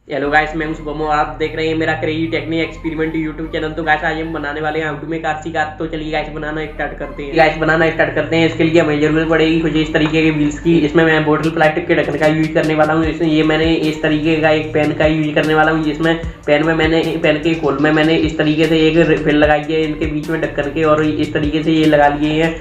Hello guys, मैं हूं शुभम और आप देख रहे हैं मेरा crazy technique experiment YouTube channel. तो गाइस आज हम बनाने वाले हैं how to make RC car. तो चलिए गाइस बनाना स्टार्ट करते हैं। इसके लिए हमें जरूरत पड़ेगी कुछ इस तरीके के व्हील्स की। इसमें मैं बोतल प्लास्टिक के ढक्कन का यूज करने वाला हूँ। इसमें ये मैंने इस तरीके का एक पेन का यूज करने वाला हूँ, जिसमें पेन के खोल में मैंने इस तरीके से एक रिफिल लगाई है इनके बीच में ढक्कन के, और इस तरीके से ये लगा लिए हैं,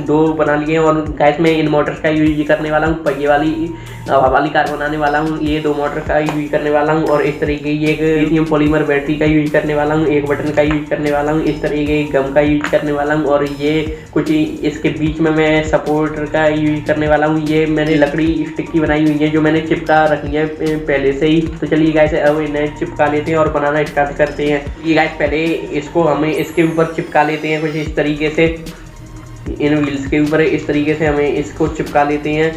दो बना लिए हैं। और गाइस मैं इन मोटर्स का यूज करने वाला हूँ, पहिए वाली कार बनाने वाला हूँ। ये दो मोटर का यूज करने वाला हूँ और इस तरीके की एक लिथियम पॉलीमर बैटरी का यूज करने वाला हूँ, एक बटन का यूज करने वाला हूँ, इस तरीके की गम का यूज करने वाला हूँ। और ये कुछ इसके बीच में मैं सपोर्टर का यूज करने वाला हूँ। ये मैंने लकड़ी स्टिक की बनाई हुई है जो मैंने चिपका रखी है पहले से ही। तो चलिए गाइस अब इन्हें चिपका लेते हैं और बनाना स्टार्ट करते हैं। ये गाइस पहले इसको हमें इसके ऊपर चिपका लेते हैं कुछ इस तरीके से, इन व्हील्स के ऊपर इस तरीके से हमें इसको चिपका लेते हैं।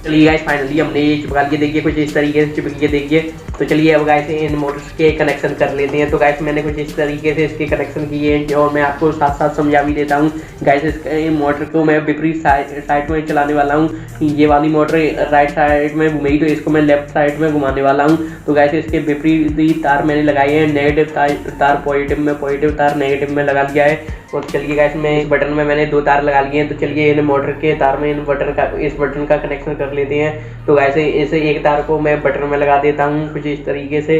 चलिए गाइस फाइनली हमने ये चिपका लिया, देखिए कुछ इस तरीके से चिपक के देखिए। तो चलिए अब गाइस इन मोटर्स के कनेक्शन कर लेते हैं। तो गाइस मैंने कुछ इस तरीके से इसके कनेक्शन किए हैं और मैं आपको साथ साथ समझा भी देता हूँ। गाइस इस मोटर को मैं विपरीत साइड में चलाने वाला हूँ। ये वाली मोटर राइट साइड में घूमेगी तो इसको मैं लेफ्ट साइड में घुमाने वाला हूँ। तो गाइस इसके विपरीत तार मैंने लगाए हैं, नेगेटिव तार पॉजिटिव में, पॉजिटिव तार नेगेटिव में लगा लिया है। और चलिए गाइस मैं इस बटन में मैंने दो तार लगा लिए हैं। तो चलिए इन मोटर के तार में इस बटन का कनेक्शन कर लेते हैं। तो ऐसे इसे एक तार को मैं बटन में लगा देता हूँ कुछ इस तरीके से।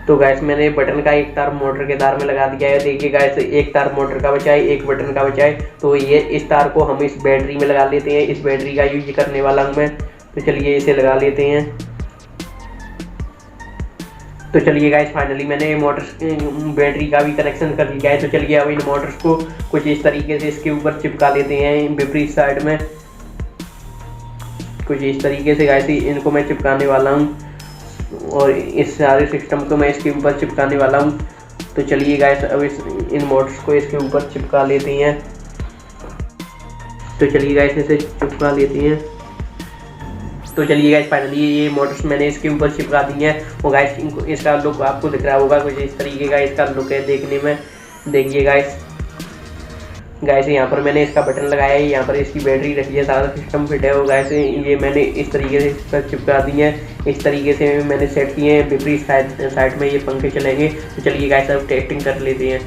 तो गैस मैंने बटन का एक तार मोटर के तार में लगा दिया है। देखिए गैस एक तार मोटर का बचा है, एक बटन का बचा है। तो ये इस तार को हम इस बैटरी में लगा लेते हैं। इस बैटरी का यूज करने वाला हूँ मैं। तो चलिए इसे लगा लेते हैं। तो चलिए गाइस फाइनली मैंने मोटर्स बैटरी का भी कनेक्शन कर लिया है। तो चलिए अब इन मोटर्स को कुछ इस तरीके से इसके ऊपर चिपका लेते हैं विपरीत साइड में, कुछ इस तरीके से गाइस इनको मैं चिपकाने वाला हूँ और इस सारे सिस्टम को मैं इसके ऊपर चिपकाने वाला हूँ। तो चलिए गाइस अब इन मोटर्स को इसके ऊपर चिपका लेते हैं। तो चलिए गाइस इसे चिपका लेते हैं। तो चलिए गाइस फाइनली ये मोटर्स मैंने इसके ऊपर चिपका दी है। और गाइस इसका लुक आपको दिख रहा होगा, कुछ इस तरीके का इसका लुक है देखने में। देखिए गाइस यहाँ पर मैंने इसका बटन लगाया है, यहाँ पर इसकी बैटरी रखी है, सारा सिस्टम फिट है। और गाइस ये मैंने इस तरीके से इसका चिपका दी है, इस तरीके से मैंने सेट किए हैं। विपरीत साइड में ये पंखे चलेंगे। तो चलिए गाइस अब टेस्टिंग कर लेते हैं।